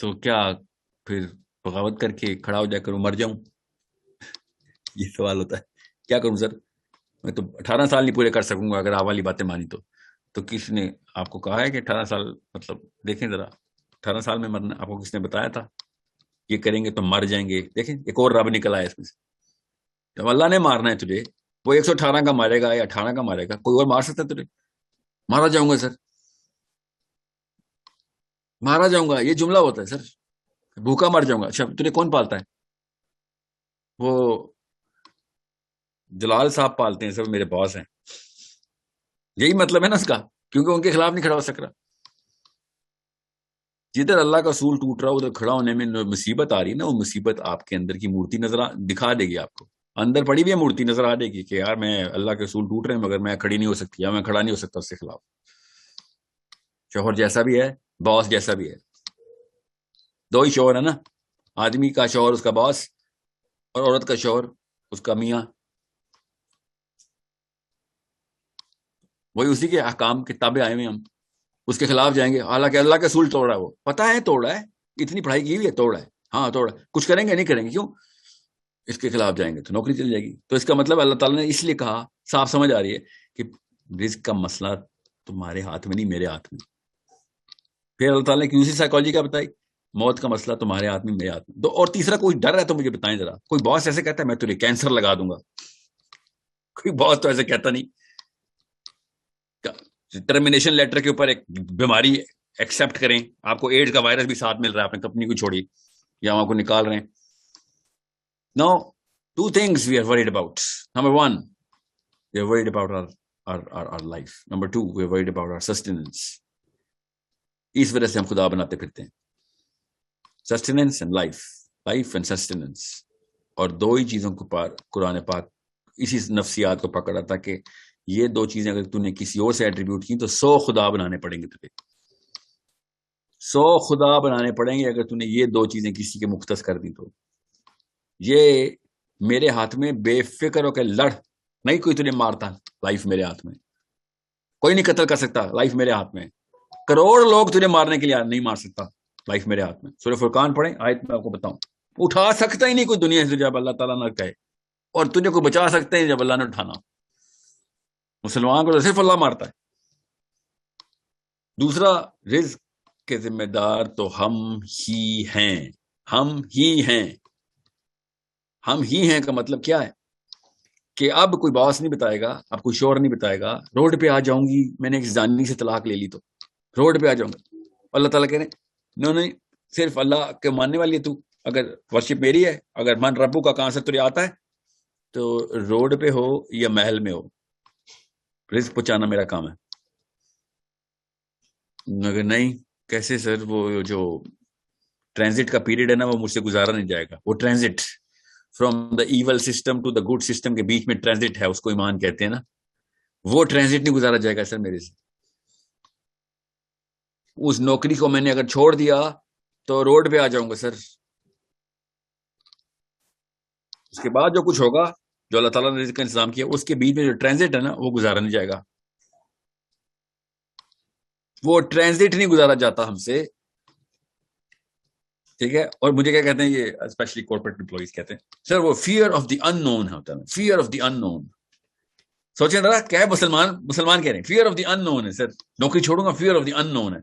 تو کیا پھر بغاوت کر کے کھڑا ہو جا کروں، مر جاؤں؟ یہ سوال ہوتا ہے. کیا کروں سر، میں تو 18 سال نہیں پورے کر سکوں گا اگر آپ والی باتیں مانی تو کس نے آپ کو کہا ہے کہ 18 سال مطلب دیکھیں ذرا 18 سال میں مرنا آپ کو کس نے بتایا تھا؟ یہ کریں گے تو مر جائیں گے. دیکھیں ایک اور رب نکل آیا اس میں سے. جب اللہ نے مارنا ہے تجھے، وہ 118 کا مارے گا یا 18 کا مارے گا، کوئی اور مار سکتا ہے تجھے؟ مارا جاؤں گا سر، مارا جاؤں گا، یہ جملہ ہوتا ہے سر. بھوکا مر جاؤں گا. اچھا تجھے کون پالتا ہے؟ وہ جلال صاحب پالتے ہیں سر، میرے باس ہیں. یہی مطلب ہے نا اس کا، کیونکہ ان کے خلاف نہیں کھڑا ہو سک رہا. جدھر اللہ کا اصول ٹوٹ رہا ادھر کھڑا ہونے میں مصیبت آ رہی ہے نا، وہ مصیبت آپ کے اندر کی مورتی نظر دکھا دے گی. آپ کو اندر پڑی بھی ہے مورتی نظر آ جائے گی کہ یار میں اللہ کے اصول ٹوٹ رہے ہیں مگر میں کھڑی نہیں ہو سکتی یا میں کھڑا نہیں ہو سکتا اس کے خلاف. شوہر جیسا بھی ہے، باس جیسا بھی ہے. دو ہی شوہر ہے نا، آدمی کا شوہر اس کا باس اور عورت کا شوہر اس کا میاں. وہی اسی کے احکام کتابیں آئے ہوئے، ہم اس کے خلاف جائیں گے. حالانکہ اللہ کا اصول توڑ رہا ہے، وہ پتا ہے توڑ رہا ہے، اتنی پڑھائی کی ہوئی ہے، توڑ رہا ہے. ہاں توڑ رہا ہے، کچھ کریں گے نہیں کریں گے، کیوں؟ اس کے خلاف جائیں گے تو نوکری چل جائے گی. تو اس کا مطلب اللہ تعالیٰ نے اس لیے کہا، صاف سمجھ آ رہی ہے کہ رزق کا مسئلہ تمہارے ہاتھ میں نہیں، میرے ہاتھ میں. پھر اللہ تعالیٰ نے کیوں سی سائیکالوجی کا بتائی، موت کا مسئلہ تمہارے ہاتھ میں، میرے ہاتھ میں. اور تیسرا کوئی ڈر ہے تو مجھے بتائیں ذرا. کوئی باس ایسے کہتا ہے میں تجھے کینسر لگا دوں گا؟ کوئی باس تو ایسے کہتا نہیں. ٹرمینیشن لیٹر کے اوپر ایک بیماری ایکسپٹ کریں، آپ کو ایڈز کا وائرس بھی ساتھ مل رہا ہے، آپ نے کمپنی کو چھوڑی یا وہاں کو نکال رہے ہیں. No, two things we are worried about. Number one, we are worried about our life. Number two, we are worried about our sustenance. اس وجہ سے ہم خدا بناتے پھرتے ہیں. Sustenance and life, life and sustenance. اور دو ہی چیزوں کو قرآن پاک اسی نفسیات کو پکڑا تھا کہ یہ دو چیزیں اگر تم نے کسی اور سے ایٹریبیوٹ کی تو 100 خدا بنانے پڑیں گے تجھے. 100 خدا بنانے پڑیں گے اگر تم نے یہ دو چیزیں کسی کے مختص کر دی. تو یہ میرے ہاتھ میں بے فکر ہو کے لڑ، نہیں کوئی تجھے مارتا. لائف میرے ہاتھ میں، کوئی نہیں قتل کر سکتا. لائف میرے ہاتھ میں، کروڑ لوگ تجھے مارنے کے لیے نہیں مار سکتا. لائف میرے ہاتھ میں. سورہ فرقان پڑھیں، آیت میں آپ کو بتاؤں. اٹھا سکتا ہی نہیں کوئی دنیا سے جب اللہ تعالیٰ نہ کہے، اور تجھے کوئی بچا سکتے ہیں جب اللہ نے اٹھانا. مسلمان کو تو صرف اللہ مارتا ہے. دوسرا، رزق کے ذمہ دار تو ہم ہی ہیں. ہم ہی ہیں. ہم ہی ہیں کا مطلب کیا ہے کہ اب کوئی باس نہیں بتائے گا، اب کوئی شور نہیں بتائے گا. روڈ پہ آ جاؤں گی، میں نے ایک زانی سے طلاق لے لی تو روڈ پہ آ جاؤں گا. اللہ تعالیٰ کہہ رہے ہیں نہیں، صرف اللہ کے ماننے والی ہے تو. اگر ورشپ میری ہے، اگر من ربو کا کہاں سے تجھے آتا ہے تو روڈ پہ ہو یا محل میں ہو، رزق پہنچانا میرا کام ہے. مگر نہیں، کیسے سر؟ وہ جو ٹرانزٹ کا پیریڈ ہے نا، وہ مجھ سے گزارا نہیں جائے گا. وہ transit from the evil system to the good system کے بیچ میں ٹرانزٹ ہے، اس کو ایمان کہتے ہیں نا. وہ ٹرانزٹ نہیں گزارا جائے گا سر میرے سے. اس نوکری کو میں نے اگر چھوڑ دیا تو روڈ پہ آ جاؤں گا سر. اس کے بعد جو کچھ ہوگا، جو اللہ تعالیٰ نے رزق کا انتظام کیا، اس کے بیچ میں جو ٹرانزٹ ہے نا، وہ گزارا نہیں جائے گا. وہ ٹرانزٹ نہیں گزارا جاتا ہم سے، ٹھیک ہے. اور مجھے کیا کہتے ہیں یہ اسپیشلی کارپوریٹ امپلائیز کہتے ہیں سر، وہ فیئر آف دی ان نون ہوتا ہے. فیئر آف دی ان نون. سوچیں ذرا، کیا ہے مسلمان کہہ رہے ہیں فیئر آف دی ان نون ہے. سر نوکری چھوڑوں گا، فیئر آف دی ان نون ہے.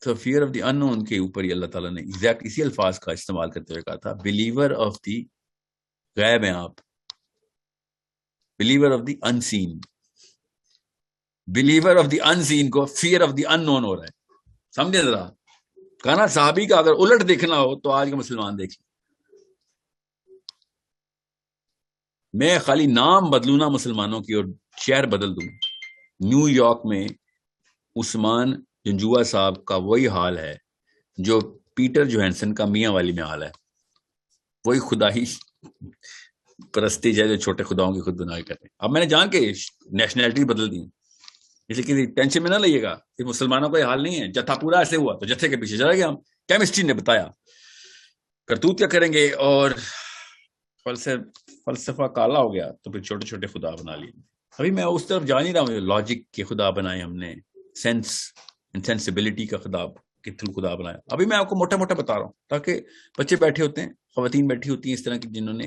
تو فیئر آف دی ان نون کے اوپر ہی اللہ تعالیٰ نے ایگزیکٹ اسی الفاظ کا استعمال کرتے ہوئے کہا تھا بلیور آف دی غیب ہیں آپ، believer of the unseen. Believer of the unseen کو فیئر آف دی ان نون ہو رہا ہے. سمجھے ذرا، کہنا صحابی کا اگر الٹ دیکھنا ہو تو آج کے مسلمان دیکھ لیں. میں خالی نام بدلوں نا مسلمانوں کی اور شہر بدل دوں. نیو یارک میں عثمان جنجوا صاحب کا وہی حال ہے جو پیٹر جوہنسن کا میاں والی میں حال ہے. وہی خدائی پرستی ہے جو چھوٹے خداؤں کی خود بنائی کرتے ہیں. اب میں نے جان کے نیشنلٹی بدل دی، اس لیے کسی ٹینشن میں نہ لئیے گا کہ مسلمانوں کا یہ حال نہیں ہے. جتھا پورا ایسے ہوا تو جتھے کے پیچھے چلا گیا. ہم کیمسٹری نے بتایا کرتوت کیا کریں گے، اور فلسفہ کالا ہو گیا تو پھر چھوٹے چھوٹے خدا بنا لیے. ابھی میں اس طرف جا نہیں رہا ہوں. لاجک کے خدا بنائے ہم نے، سینس اینڈ سینسیبلٹی کا خدا کے تھرو خدا بنایا. ابھی میں آپ کو موٹا موٹا بتا رہا ہوں تاکہ بچے بیٹھے ہوتے ہیں, خواتین بیٹھی ہوتی ہیں اس طرح کی جنہوں نے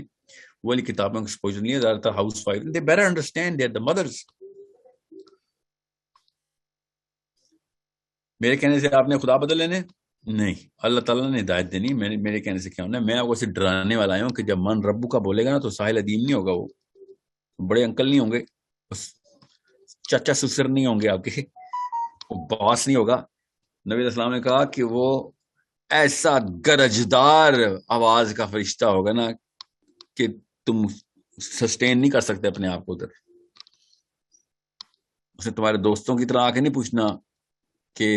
وہ والی کتابوں کا ایکسپوجر نہیں ہے, زیادہ تر house wife, they better understand, they are the mothers. میرے کہنے سے آپ نے خدا بدل لینے نہیں, اللہ تعالیٰ نے ہدایت دینی. میرے کہنے سے کیا ہونا ہے, میں آپ کو صرف ڈرانے والا آیا ہوں کہ جب من ربو کا بولے گا نا تو ساحل ادیم نہیں ہوگا, وہ بڑے انکل نہیں ہوں گے, چچا سسر نہیں ہوں گے آپ کے, وہ باس نہیں ہوگا. نبی علیہ السلام نے کہا کہ وہ ایسا گرجدار آواز کا فرشتہ ہوگا نا کہ تم سسٹین نہیں کر سکتے اپنے آپ کو ادھر. اسے تمہارے دوستوں کی طرح آ کے نہیں پوچھنا کہ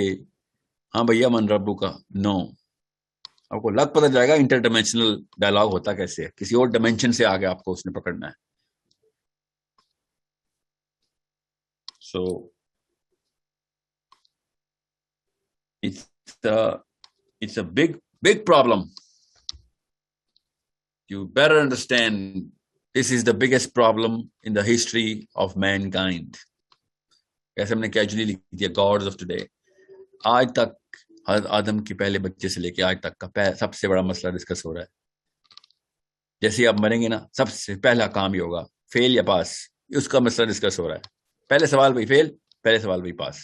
ہاں بھیا من ربو کا, نو. آپ کو لگ پتہ جائے گا انٹر ڈائمینشنل ڈائلاگ ہوتا کیسے ہے, کسی اور ڈائمینشن سے آگے آپ کو اس نے پکڑنا ہے. سو it's a big problem. You better understand this is the biggest problem in the history of mankind. ایسے ہم نے کیجولی لکھ دیا گاڈز آف ٹوڈے. آج تک آدم کے پہلے بچے سے لے کے آج تک کا سب سے بڑا مسئلہ ڈسکس ہو رہا ہے. جیسے آپ مریں گے نا, سب سے پہلا کام یہ ہوگا فیل یا پاس, اس کا مسئلہ ڈسکس ہو رہا ہے. پہلے سوال بھائی فیل, پہلے سوال بھائی پاس,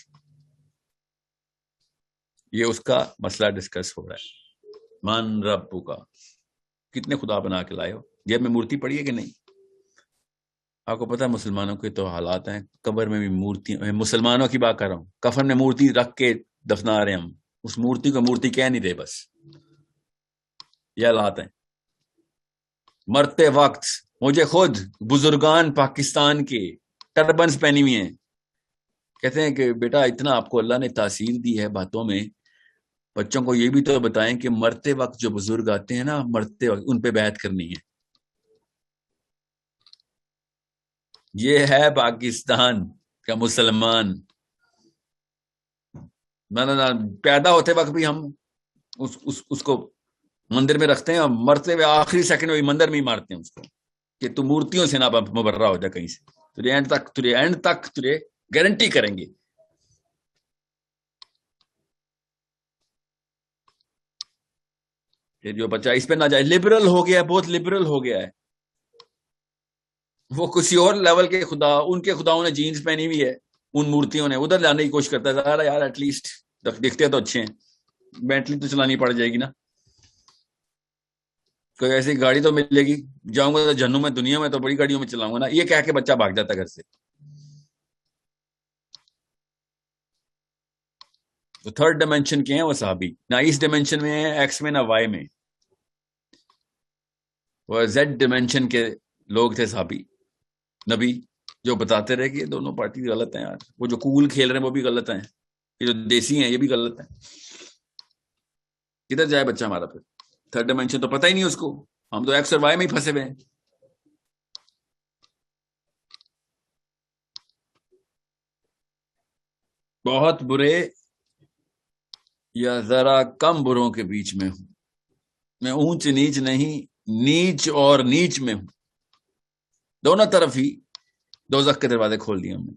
یہ اس کا مسئلہ ڈسکس ہو رہا ہے. من ربو کا, کتنے خدا بنا کے لائے ہو, جیب میں مورتی پڑی ہے کہ نہیں؟ آپ کو پتا ہے مسلمانوں کے تو حالات ہیں, قبر میں بھی مورتی, مسلمانوں کی بات کر رہا ہوں, کفن میں مورتی رکھ کے دفنا رہے ہیں ہم, اس مورتی کو مورتی کہہ نہیں رہے, بس یہ حالات ہیں. مرتے وقت مجھے خود بزرگان پاکستان کے ٹربنز پہنی ہوئی ہیں, کہتے ہیں کہ بیٹا اتنا آپ کو اللہ نے تاثیر دی ہے باتوں میں, بچوں کو یہ بھی تو بتائیں کہ مرتے وقت جو بزرگ آتے ہیں نا, مرتے وقت ان پہ بیعت کرنی ہے. یہ ہے پاکستان کا مسلمان. پیدا ہوتے وقت بھی ہم اس کو مندر میں رکھتے ہیں, اور مرتے ہوئے آخری سیکنڈ میں مندر میں ہی مارتے ہیں اس کو کہ تو مورتیوں سے نہ مبرہ ہو جائے کہیں سے, تجھے اینڈ تک تجھے گارنٹی کریں گے. کہ جو بچہ اس پہ نہ جائے, لبرل ہو گیا ہے, بہت لبرل ہو گیا ہے. وہ کسی اور لیول کے خدا, ان کے خداؤں نے جینز پہنی ہوئی ہے, ان مورتیوں نے ادھر لانے کی کوشش کرتا ہے. یار ایٹ لیسٹ دکھتے تو اچھے ہیں, بینٹلی تو چلانی پڑ جائے گی نا, کوئی ایسی گاڑی تو ملے گی. جاؤں گا تو جہنم میں, دنیا میں تو بڑی گاڑیوں میں چلاؤں گا نا, یہ کہہ کے بچہ بھاگ جاتا گھر سے. تو تھرڈ ڈائمینشن کے ہیں وہ صحابی, نہ اس ڈائمینشن میں ہے ایکس میں, نہ وائی میں. وہ زیڈ ڈائمینشن کے لوگ تھے صحابی. نبی جو بتاتے رہے کہ دونوں پارٹی غلط ہیں یار, وہ جو کول کھیل رہے ہیں وہ بھی غلط ہیں, یہ جو دیسی ہیں یہ بھی غلط ہیں. کدھر جائے بچہ ہمارا پھر؟ تھرڈ ڈائمینشن تو پتہ ہی نہیں اس کو, ہم تو ایکس اور وائی میں ہی پھنسے ہوئے ہیں. بہت برے یا ذرا کم بروں کے بیچ میں ہوں میں, اونچ نیچ نہیں, نیچ اور نیچ میں ہوں. دونوں طرف ہی دوزخ کے دروازے کھول دیے ہم نے.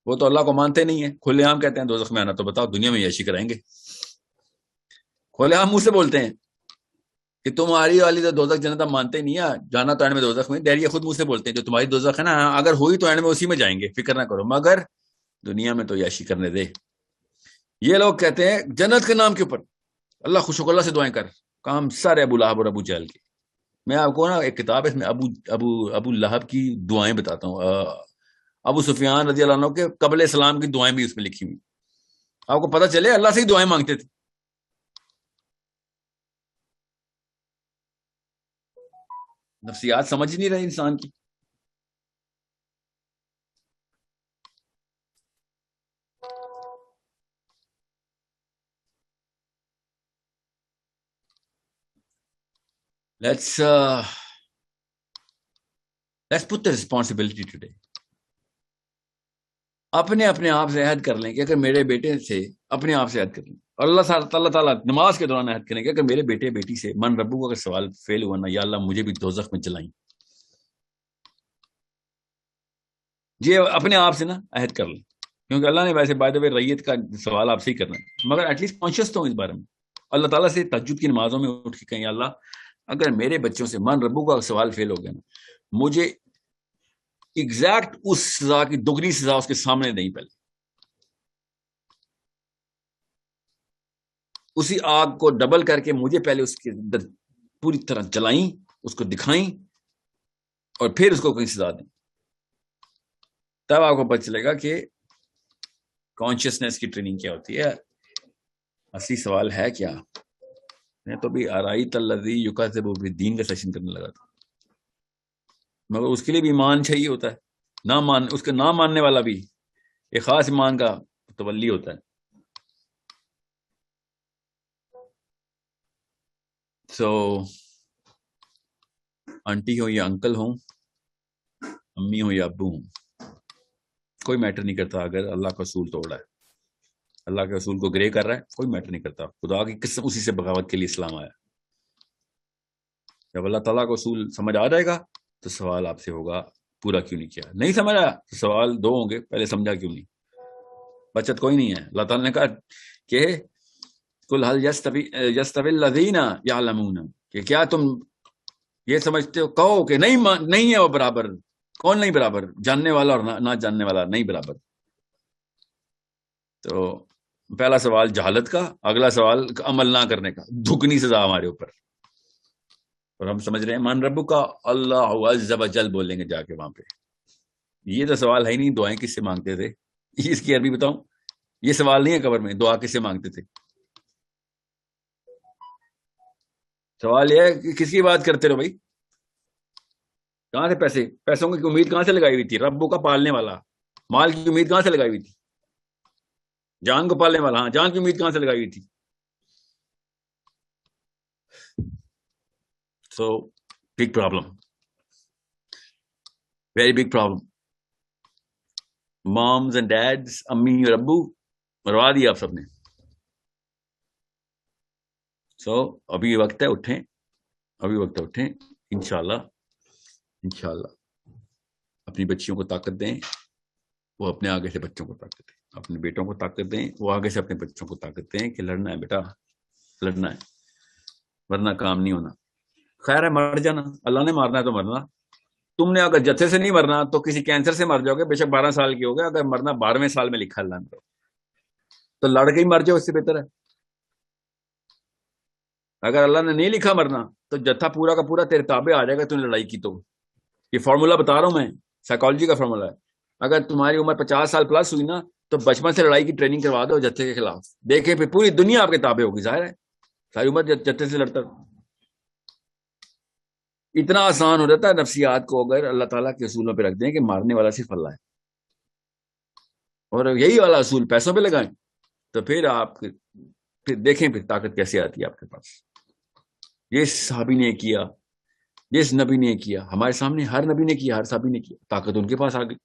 وہ تو اللہ کو مانتے نہیں ہیں, کھلے عام کہتے ہیں دوزخ میں آنا, تو بتاؤ دنیا میں عیاشی کرائیں گے. کھلے عام منہ سے بولتے ہیں کہ تمہاری والی تو دوزخ جنت ہم مانتے نہیں ہے, جانا تو اینڈ میں دوزخ میں. ڈیری خود منہ سے بولتے ہیں جو تمہاری دوزخ ہے نا, اگر ہوئی تو اینڈ میں اسی میں جائیں گے, فکر نہ کرو, مگر دنیا میں تو عیاشی کرنے دے. یہ لوگ کہتے ہیں جنت کے نام کے اوپر اللہ خوش اللہ سے دعائیں کر, کام سارے ابو لہب اور ابو جہل کے. میں آپ کو نا ایک کتاب ہے, اس میں ابو لہب کی دعائیں بتاتا ہوں. ابو سفیان رضی اللہ عنہ کے قبل اسلام کی دعائیں بھی اس میں لکھی ہوئی, آپ کو پتہ چلے اللہ سے ہی دعائیں مانگتے تھے. نفسیات سمجھ نہیں رہے انسان کی. Let's put the responsibility today. اپنے آپ سے عہد کر لیں کہ اگر میرے بیٹے سے, اپنے آپ سے عہد کر لیں, اور اللہ تعالیٰ نماز کے دوران عہد کریں کہ اگر میرے بیٹے بیٹی سے من ربو کا اگر سوال فیل ہوا نا, یا اللہ مجھے بھی دوزخ میں چلائیں. یہ اپنے آپ سے نا عہد کر لیں کیونکہ اللہ نے ویسے بائی دا وے ریت کا سوال آپ سے ہی کرنا ہے، مگر ایٹ لیسٹ کانشیس تو ہوں اس بارے میں. اللہ تعالیٰ سے تہجد کی نمازوں میں اٹھ کے کہیں اللہ اگر میرے بچوں سے من ربو کا سوال فیل ہو گیا نا، مجھے ایگزیکٹ اس سزا کی دگنی سزا اس کے سامنے نہیں، پہلے اسی آگ کو ڈبل کر کے مجھے پہلے اس کے اندر پوری طرح جلائیں، اس کو دکھائیں اور پھر اس کو کہیں سزا دیں. تب آپ کو پتہ چلے گا کہ کانشیسنیس کی ٹریننگ کیا ہوتی ہے. اصلی سوال ہے کیا؟ میں تو بھی آرائیت الذی یکذب بالدین کا سیشن کرنے لگا تھا، مگر اس کے لیے بھی ایمان چاہیے ہوتا ہے، اس کے نہ ماننے والا بھی ایک خاص ایمان کا تولی ہوتا ہے. سو آنٹی ہو یا انکل ہوں، امی ہو یا ابو ہوں، کوئی میٹر نہیں کرتا. اگر اللہ کا اصول توڑا ہے، اللہ کے اصول کو گرے کر رہا ہے، کوئی میٹر نہیں کرتا. خدا کی قسم اسی سے بغاوت کے لیے اسلام آیا. جب اللہ تعالیٰ کو اصول سمجھ آ جائے گا تو سوال آپ سے ہوگا پورا کیوں نہیں کیا. نہیں سمجھا تو سوال دو ہوں گے، پہلے سمجھا کیوں نہیں. بچت کوئی نہیں ہے. اللہ تعالیٰ نے کہا کہ قل هل يستوي الذين يعلمون، کہ کیا تم یہ سمجھتے ہو، کہو کہ نہیں ہے وہ برابر. کون نہیں برابر؟ جاننے والا اور نہ جاننے والا نہیں برابر. تو پہلا سوال جہالت کا، اگلا سوال عمل نہ کرنے کا، دھکنی سزا ہمارے اوپر. اور ہم سمجھ رہے ہیں مان ربو کا اللہ عز و جل بولیں گے جا کے وہاں پہ. یہ تو سوال ہے ہی نہیں. دعائیں کس سے مانگتے تھے؟ اس کی عربی بتاؤں. یہ سوال نہیں ہے قبر میں دعا کس سے مانگتے تھے. سوال یہ ہے کہ کس کی بات کرتے رہو بھائی. کہاں سے پیسوں کی امید کہاں سے لگائی ہوئی تھی؟ ربو کا پالنے والا. مال کی امید کہاں سے لگائی ہوئی تھی؟ جان کو پالنے والا. ہاں، جان کی امید کہاں سے لگائی ہوئی تھی؟ So big problem, very big problem. Moms and dads, امی اور ابو مروا دیا آپ سب نے. سو ابھی وقت ہے اٹھیں، ابھی وقت ہے اٹھیں. انشاءاللہ اپنی بچیوں کو طاقت دیں، وہ اپنے آگے سے بچوں کو طاقت دیں. اپنے بیٹوں کو طاقت دیں، وہ آگے سے اپنے بچوں کو طاقت دیں کہ لڑنا ہے بیٹا، لڑنا ہے، ورنہ کام نہیں ہونا. خیر ہے مر جانا، اللہ نے مارنا ہے تو مرنا. تم نے اگر جتھے سے نہیں مرنا تو کسی کینسر سے مر جاؤ گے، بے شک 12 سال کی ہو گئے. اگر مرنا 12ویں سال میں لکھا اللہ نے تو لڑ کے ہی مر جاؤ، اس سے بہتر ہے. اگر اللہ نے نہیں لکھا مرنا تو جتھا پورا کا پورا تیرے تابع آ جائے گا. تم نے لڑائی کی تو یہ فارمولا بتا رہا ہوں میں، سائیکالوجی کا فارمولا ہے. اگر تمہاری عمر 50 سال پلس ہوئی نا تو بچپن سے لڑائی کی ٹریننگ کروا دو جتھے کے خلاف. دیکھیں پھر پوری دنیا آپ کے تابع ہوگی. ظاہر ہے ساری عمر جتھے سے لڑتا. اتنا آسان ہو جاتا ہے نفسیات کو اگر اللہ تعالیٰ کے اصولوں پہ رکھ دیں کہ مارنے والا صرف اللہ ہے، اور یہی والا اصول پیسوں پہ لگائیں تو پھر آپ پھر دیکھیں پھر طاقت کیسے آتی ہے آپ کے پاس. یہ صحابی نے کیا، جس نبی نے کیا، ہمارے سامنے ہر نبی نے کیا، ہر صحابی نے کیا، طاقت ان کے پاس آ گئی.